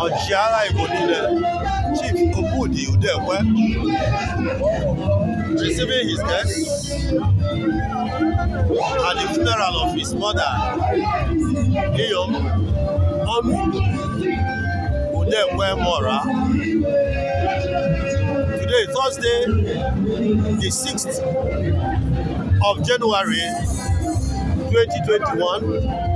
Ọ̀jìára Ìbònílẹ̀ Chief Obudi Udekwe receiving his guests at the funeral of his mother, Iyom Onu Udekwe Mora. Today, Thursday, the 6th of January 2021.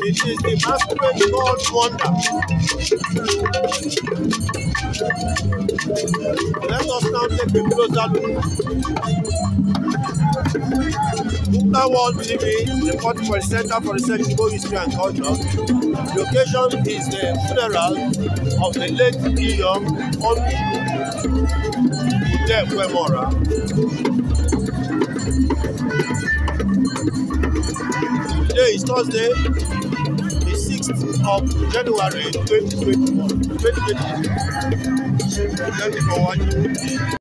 It is the masquerade called Wonder. Let us now take a closer look. Bukla World TV, the 40th Center for Research in Igbo History and Culture. The occasion is the funeral of the late Iyom Onu Udekwe Mora. Today is Thursday, the 6th of January 2021. Thank you for watching.